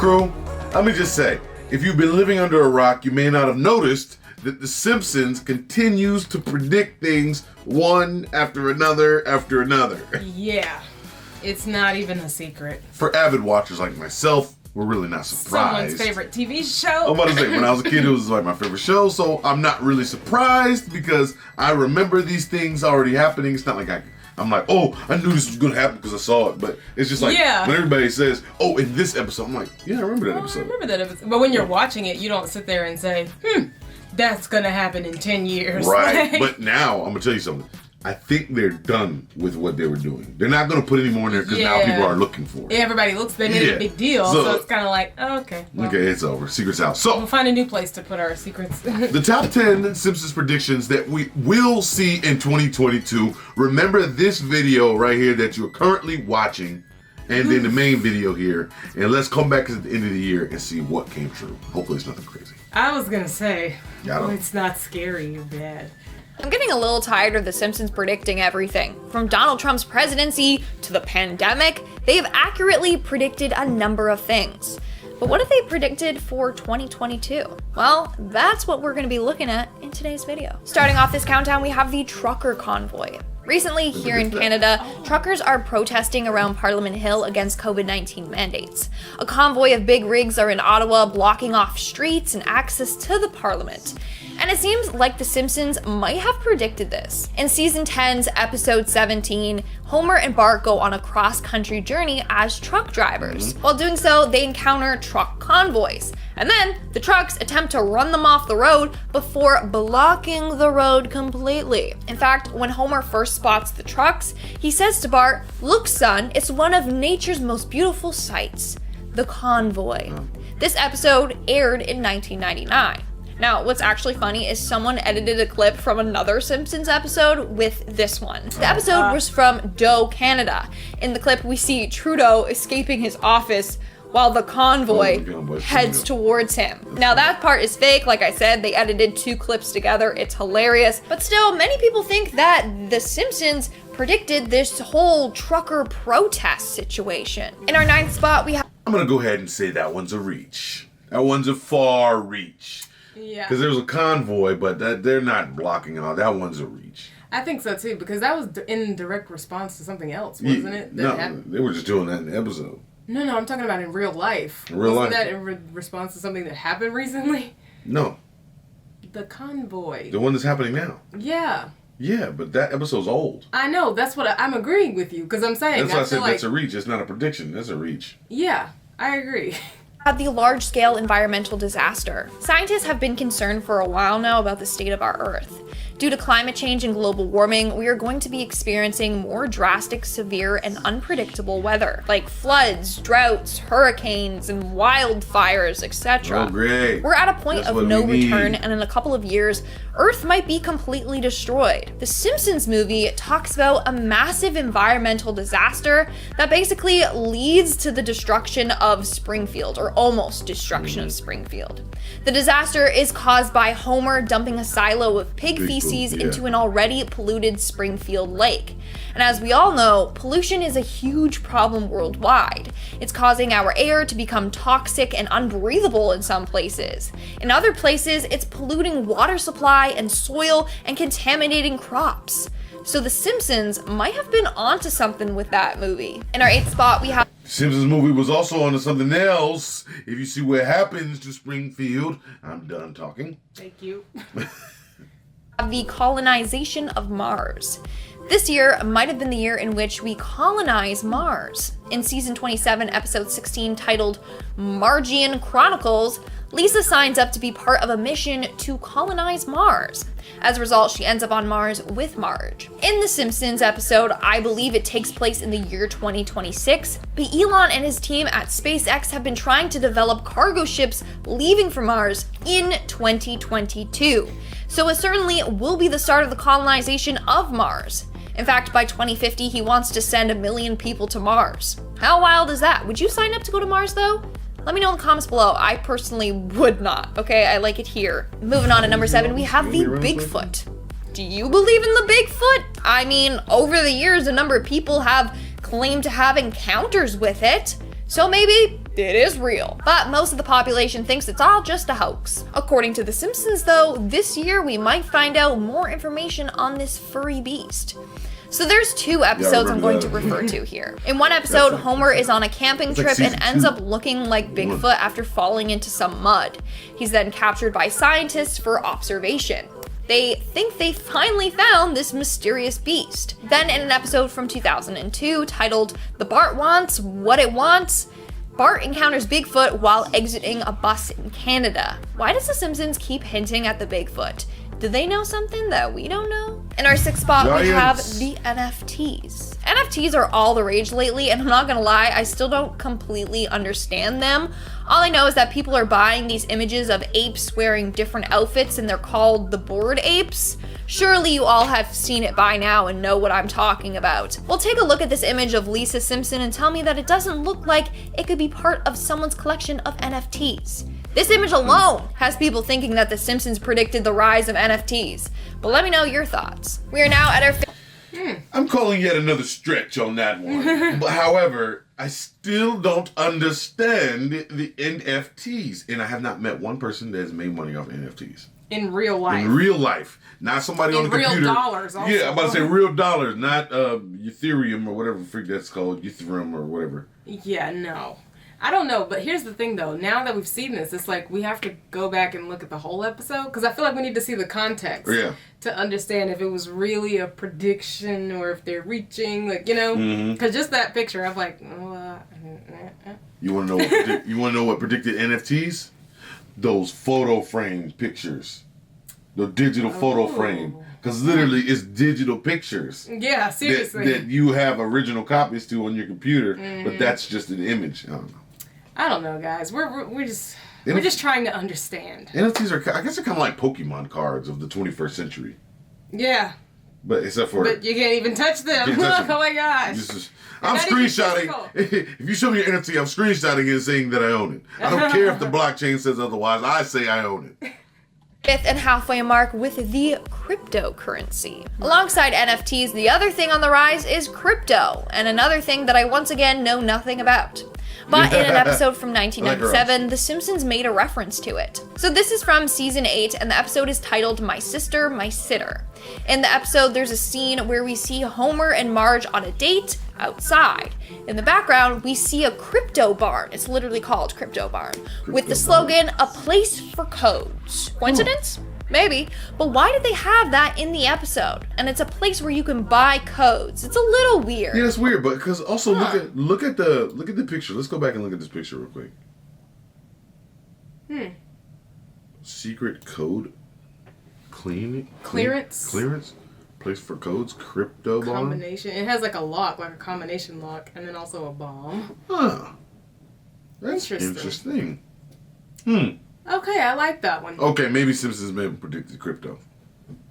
crew, let me just say, if you've been living under a rock, you may not have noticed that The Simpsons continues to predict things one after another after another. Yeah, it's not even a secret. For avid watchers like myself, we're really not surprised. Someone's favorite TV show. I'm about to say, when I was a kid, it was like my favorite show, so I'm not really surprised because I remember these things already happening. It's not like I'm like, oh, I knew this was going to happen because I saw it, but it's just like, when everybody says, oh, in this episode, I'm like, yeah, I remember that episode. I remember that episode. But when you're watching it, you don't sit there and say, that's going to happen in 10 years. Right, but now, I'm going to tell you something. I think they're done with what they were doing. They're not going to put any more in there because now people are looking for it. Everybody looks, they made it a big deal, so it's kind of like, oh, okay. Well, okay, it's over. Secret's out. So, we'll find a new place to put our secrets. The top 10 Simpsons predictions that we will see in 2022. Remember this video right here that you're currently watching, and then the main video here. And let's come back at the end of the year and see what came true. Hopefully it's nothing crazy. I was going to say, it's not scary or bad. I'm getting a little tired of The Simpsons predicting everything. From Donald Trump's presidency to the pandemic, they have accurately predicted a number of things. But what have they predicted for 2022? Well, that's what we're going to be looking at in today's video. Starting off this countdown, we have the trucker convoy. Recently, here in Canada, truckers are protesting around Parliament Hill against COVID-19 mandates. A convoy of big rigs are in Ottawa, blocking off streets and access to the Parliament. And it seems like The Simpsons might have predicted this. In Season 10's Episode 17, Homer and Bart go on a cross-country journey as truck drivers. While doing so, they encounter truck convoys. And then, the trucks attempt to run them off the road before blocking the road completely. In fact, when Homer first spots the trucks, he says to Bart, "Look, son, it's one of nature's most beautiful sights, the convoy." This episode aired in 1999. Now, what's actually funny is someone edited a clip from another Simpsons episode with this one. The episode was from Doe, Canada. In the clip, we see Trudeau escaping his office while the convoy heads towards him. Now, that part is fake. Like I said, they edited two clips together. It's hilarious. But still, many people think that The Simpsons predicted this whole trucker protest situation. In our 9th spot, we have... I'm going to go ahead and say that one's a reach. That one's a far reach. Yeah. Because there was a convoy, but they're not blocking all. That one's a reach. I think so too, because that was in direct response to something else, wasn't it? They were just doing that in the episode. No, I'm talking about in real life. In real life? Wasn't that in response to something that happened recently? No. The convoy. The one that's happening now. Yeah. Yeah, but that episode's old. I know. That's what I'm agreeing with you, because I'm saying. That's why I said that's a reach. It's not a prediction. That's a reach. Yeah, I agree. The large-scale environmental disaster. Scientists have been concerned for a while now about the state of our Earth. Due to climate change and global warming, we are going to be experiencing more drastic, severe, and unpredictable weather, like floods, droughts, hurricanes, and wildfires, etc. Oh, great. We're at a point of no return, and in a couple of years, Earth might be completely destroyed. The Simpsons movie talks about a massive environmental disaster that basically leads to the destruction of Springfield, or almost destruction of Springfield. The disaster is caused by Homer dumping a silo of pig feces into an already polluted Springfield lake. And as we all know, pollution is a huge problem worldwide. It's causing our air to become toxic and unbreathable in some places. In other places, it's polluting water supply and soil and contaminating crops. So The Simpsons might have been onto something with that movie. In our 8th spot, we have Simpsons movie was also onto something else. If you see what happens to Springfield, I'm done talking. Thank you. the colonization of Mars. This year might have been the year in which we colonize Mars. In season 27, episode 16, titled Margian Chronicles, Lisa signs up to be part of a mission to colonize Mars. As a result, she ends up on Mars with Marge. In the Simpsons episode, I believe it takes place in the year 2026, but Elon and his team at SpaceX have been trying to develop cargo ships leaving for Mars in 2022. So it certainly will be the start of the colonization of Mars. In fact, by 2050, he wants to send 1 million people to Mars. How wild is that? Would you sign up to go to Mars though? Let me know in the comments below. I personally would not, okay? I like it here. Moving on to number 7, we have the Bigfoot. Do you believe in the Bigfoot? I mean, over the years, a number of people have claimed to have encounters with it. So maybe it is real. But most of the population thinks it's all just a hoax. According to The Simpsons though, this year we might find out more information on this furry beast. So there's 2 episodes I'm going to refer to here. In one episode, Homer is on a camping trip and ends up looking like Bigfoot after falling into some mud. He's then captured by scientists for observation. They think they finally found this mysterious beast. Then in an episode from 2002 titled "The Bart Wants What It Wants," Bart encounters Bigfoot while exiting a bus in Canada. Why does The Simpsons keep hinting at the Bigfoot? Do they know something that we don't know? In our 6th spot, we have the NFTs. NFTs are all the rage lately, and I'm not gonna lie, I still don't completely understand them. All I know is that people are buying these images of apes wearing different outfits, and they're called the Bored Apes. Surely you all have seen it by now and know what I'm talking about. Well, take a look at this image of Lisa Simpson and tell me that it doesn't look like it could be part of someone's collection of NFTs. This image alone has people thinking that The Simpsons predicted the rise of NFTs. But let me know your thoughts. We are now at our I'm calling yet another stretch on that one. But however, I still don't understand the NFTs. And I have not met one person that has made money off NFTs. In real life. In real life. Not somebody on the computer. In real dollars also. Yeah, I'm about to say real dollars, not Ethereum or whatever freak that's called. Ethereum or whatever. Yeah, no. I don't know, but here's the thing though. Now that we've seen this, it's like we have to go back and look at the whole episode because I feel like we need to see the context to understand if it was really a prediction or if they're reaching, like, you know, because just that picture, I'm like, You want to know? You want to know what predicted NFTs? Those photo frame pictures, the digital photo frame. Because literally, it's digital pictures. Yeah, seriously. That you have original copies to on your computer, but that's just an image. I don't know. I don't know, guys. We're just trying to understand. NFTs are, I guess, they're kind of like Pokemon cards of the 21st century. Yeah. But except for. But you can't even touch them. Oh my gosh. I'm screenshotting. If you show me your NFT, I'm screenshotting it and saying that I own it. I don't care if the blockchain says otherwise. I say I own it. 5th and halfway mark with the cryptocurrency. Alongside NFTs, the other thing on the rise is crypto, and another thing that I once again know nothing about. But in an episode from 1997, The Simpsons made a reference to it. So this is from season 8, and the episode is titled My Sister, My Sitter. In the episode, there's a scene where we see Homer and Marge on a date outside. In the background, we see a crypto barn. It's literally called Crypto Barn. With the slogan, "A place for codes." Coincidence? Maybe. But why did they have that in the episode? And it's a place where you can buy codes. It's a little weird. Yeah, it's weird, but because also look at the picture. Let's go back and look at this picture real quick. Secret code clearance. Place for codes, crypto bomb. Combination. It has like a lock, like a combination lock, and then also a bomb. Huh. That's interesting. Okay, I like that one. Okay, maybe Simpsons may have predicted crypto.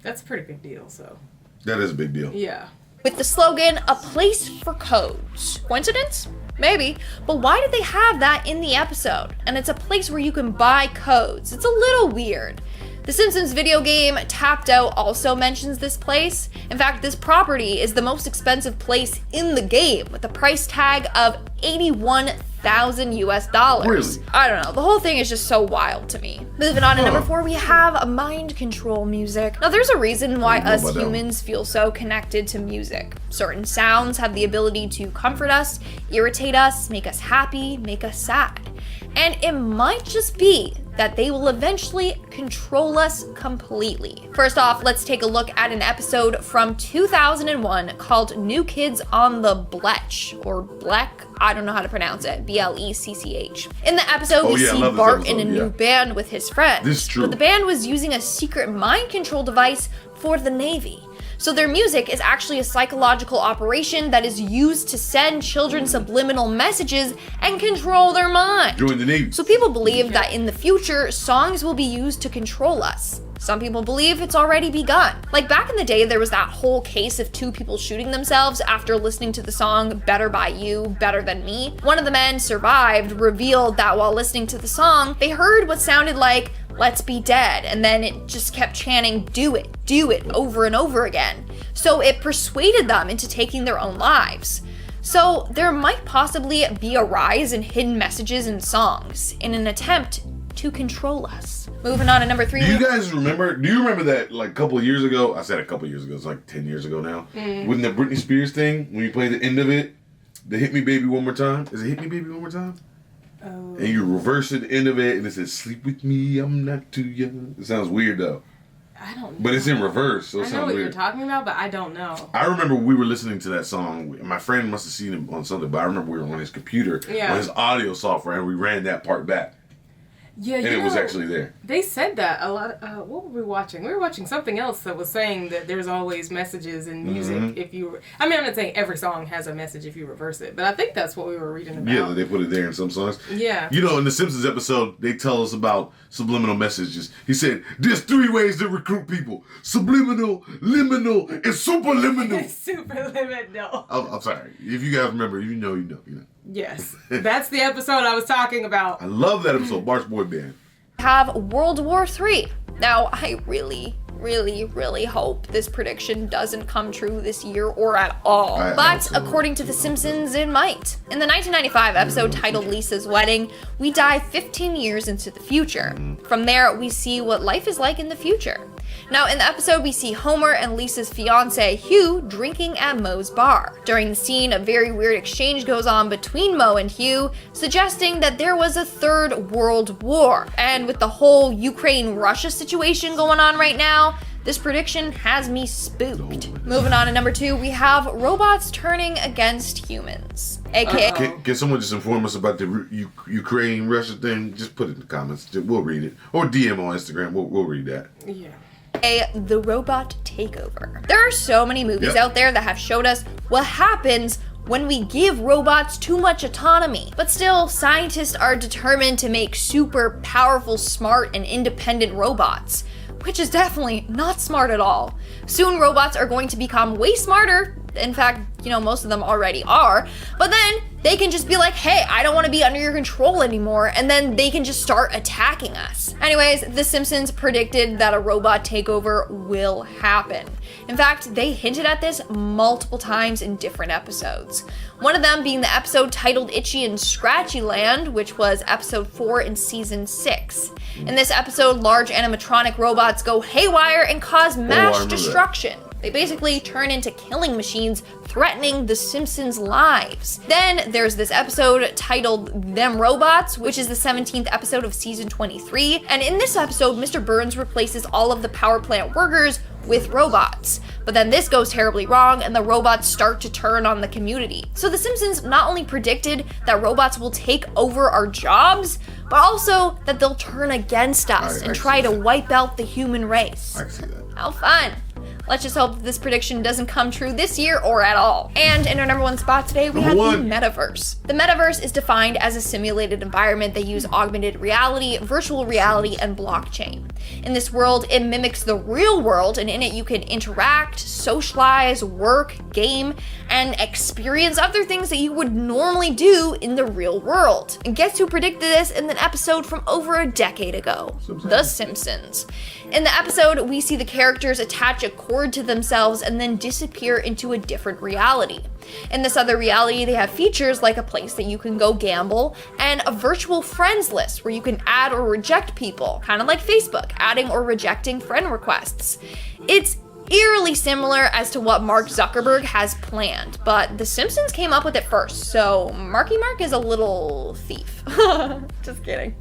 That's a pretty big deal, so. That is a big deal. Yeah. With the slogan, "A place for codes." Coincidence? Maybe. But why did they have that in the episode? And it's a place where you can buy codes. It's a little weird. The Simpsons video game Tapped Out also mentions this place. In fact, this property is the most expensive place in the game with a price tag of $81,000 US. Really? I don't know. The whole thing is just so wild to me. Moving on to number 4, we have mind control music. Now, there's a reason why us humans feel so connected to music. Certain sounds have the ability to comfort us, irritate us, make us happy, make us sad. And it might just be that they will eventually control us completely. First off, let's take a look at an episode from 2001 called New Kids on the Blech, or Blech, I don't know how to pronounce it, BLECCH. In the episode, we see Bart in a new band with his friends. This is true. But the band was using a secret mind control device for the Navy. So their music is actually a psychological operation that is used to send children subliminal messages and control their mind. Join the Navy. So people believe that in the future, songs will be used to control us. Some people believe it's already begun. Like back in the day, there was that whole case of 2 people shooting themselves after listening to the song Better By You, Better Than Me. One of the men survived, revealed that while listening to the song, they heard what sounded like "Let's be dead," and then it just kept chanting do it, over and over again. So it persuaded them into taking their own lives. So there might possibly be a rise in hidden messages in songs in an attempt to control us. Moving on to number 3. Do you remember that like a couple of years ago? I said a couple of years ago, it's like 10 years ago now. When the Britney Spears thing, when you play the end of it, the Hit Me Baby One More Time. Is it Hit Me Baby One More Time? Oh. And you reverse it, the end of it, and it says, sleep with me, I'm not too young. It sounds weird though. I don't know. But it's in reverse, so it sounds weird. I know what you're talking about, but I don't know. I remember we were listening to that song. My friend must have seen it on something, but I remember we were on his computer, on his audio software, and we ran that part back. Yeah, and it was actually there. They said that a lot. What were we watching? We were watching something else that was saying that there's always messages in music if you. I mean, I'm not saying every song has a message if you reverse it, but I think that's what we were reading about. Yeah, they put it there in some songs. Yeah. You know, in the Simpsons episode, they tell us about subliminal messages. He said, "There's 3 ways to recruit people: subliminal, liminal, and superliminal." Superliminal. I'm sorry. If you guys remember, you know. Yes, that's the episode I was talking about. I love that episode, March Boy Band. Have World War III. Now, I really hope this prediction doesn't come true this year or at all. But according to The Simpsons, it might. In the 1995 episode titled Lisa's Wedding, we dive 15 years into the future. From there, we see what life is like in the future. Now, in the episode, we see Homer and Lisa's fiance, Hugh, drinking at Moe's bar. During the scene, a very weird exchange goes on between Moe and Hugh, suggesting that there was a 3rd World War. And with the whole Ukraine-Russia situation going on right now, this prediction has me spooked. Moving on to number 2, we have robots turning against humans. AKA... Can someone just inform us about the Ukraine-Russia thing? Just put it in the comments. We'll read it. Or DM on Instagram. We'll read that. Yeah. The robot takeover. There are so many movies out there that have showed us what happens when we give robots too much autonomy. But still, scientists are determined to make super powerful, smart, and independent robots, which is definitely not smart at all. Soon, robots are going to become way smarter. In fact, most of them already are. But then they can just be like, hey, I don't want to be under your control anymore. And then they can just start attacking us. Anyways, The Simpsons predicted that a robot takeover will happen. In fact, they hinted at this multiple times in different episodes. One of them being the episode titled Itchy and Scratchy Land, which was episode 4 in season 6. In this episode, large animatronic robots go haywire and cause mass destruction. They basically turn into killing machines, threatening the Simpsons' lives. Then there's this episode titled Them Robots, which is the 17th episode of season 23. And in this episode, Mr. Burns replaces all of the power plant workers with robots. But then this goes terribly wrong and the robots start to turn on the community. So The Simpsons not only predicted that robots will take over our jobs, but also that they'll turn against us and try to wipe out the human race. I see that. How fun. Let's just hope that this prediction doesn't come true this year or at all. And in our number 1 spot today, we have the Metaverse. The Metaverse is defined as a simulated environment that uses augmented reality, virtual reality, and blockchain. In this world, it mimics the real world, and in it you can interact, socialize, work, game, and experience other things that you would normally do in the real world. And guess who predicted this in an episode from over a decade ago? The Simpsons. In the episode, we see the characters attach a cord to themselves and then disappear into a different reality. In this other reality, they have features like a place that you can go gamble and a virtual friends list where you can add or reject people, kind of like Facebook, adding or rejecting friend requests. It's eerily similar as to what Mark Zuckerberg has planned, but The Simpsons came up with it first, so Marky Mark is a little thief. Just kidding.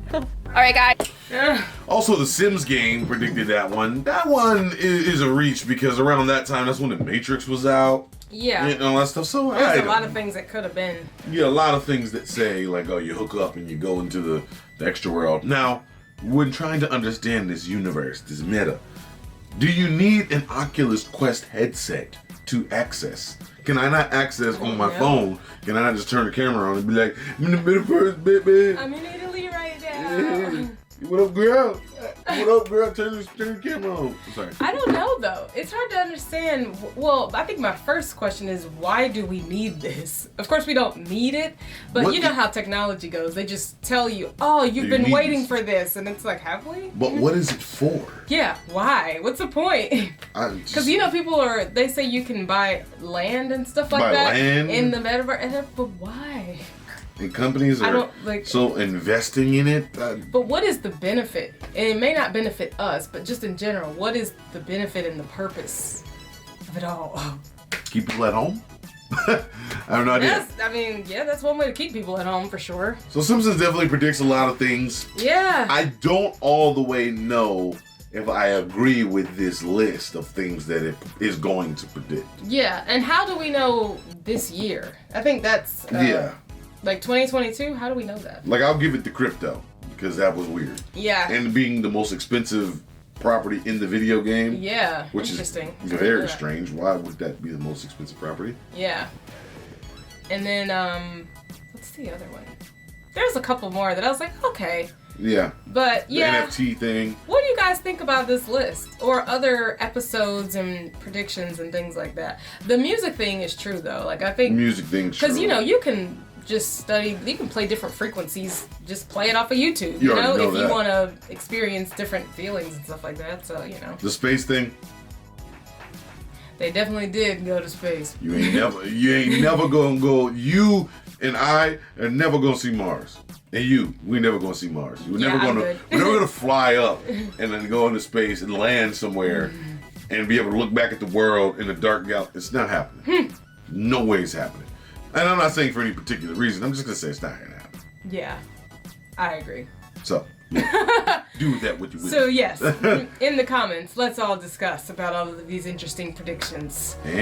Alright, guys. Also, the Sims game predicted that one. That one is a reach because around that time, that's when the Matrix was out. Yeah. And all that stuff. So there's a lot of things that could have been. Yeah, a lot of things that say, like, oh, you hook up and you go into the extra world. Now, when trying to understand this universe, this meta, do you need an Oculus Quest headset to access? Can I not access on my phone? Can I not just turn the camera on and be like, I'm in the Metaverse, baby? I'm in Italy right now. What up, girl? What up, girl? Turn the camera on. Sorry. I don't know, though. It's hard to understand. Well, I think my first question is, why do we need this? Of course, we don't need it, but you know how technology goes. They just tell you, oh, you've been waiting for this. And it's like, have we? But what is it for? Yeah, why? What's the point? Because, they say you can buy land and stuff like that in the metaverse. But why? And companies are so investing in it. But what is the benefit? And it may not benefit us, but just in general, what is the benefit and the purpose of it all? Keep people at home? I have no idea. That's one way to keep people at home for sure. So Simpsons definitely predicts a lot of things. Yeah. I don't all the way know if I agree with this list of things that it is going to predict. Yeah, and how do we know this year? I think that's... Like 2022, how do we know that? Like, I'll give it to crypto, because that was weird. Yeah. And being the most expensive property in the video game. Yeah, which interesting. Is very strange. Why would that be the most expensive property? Yeah. And then, what's the other one? There's a couple more that I was like, okay. Yeah. But, yeah. The NFT thing. What do you guys think about this list? Or other episodes and predictions and things like that? The music thing is true, though. Like, I think... Music thing's true. Because, you can... just you can play different frequencies, just play it off of YouTube, if you want to experience different feelings and stuff like that, so, The space thing? They definitely did go to space. You ain't never gonna go, you and I are never gonna see Mars. And we never gonna see Mars. We're never gonna fly up and then go into space and land somewhere and be able to look back at the world in the dark galaxy. It's not happening. No way it's happening. And I'm not saying for any particular reason. I'm just going to say it's not going to happen. Yeah, I agree. So, do with that what you will. So, yes, in the comments, let's all discuss about all of these interesting predictions. And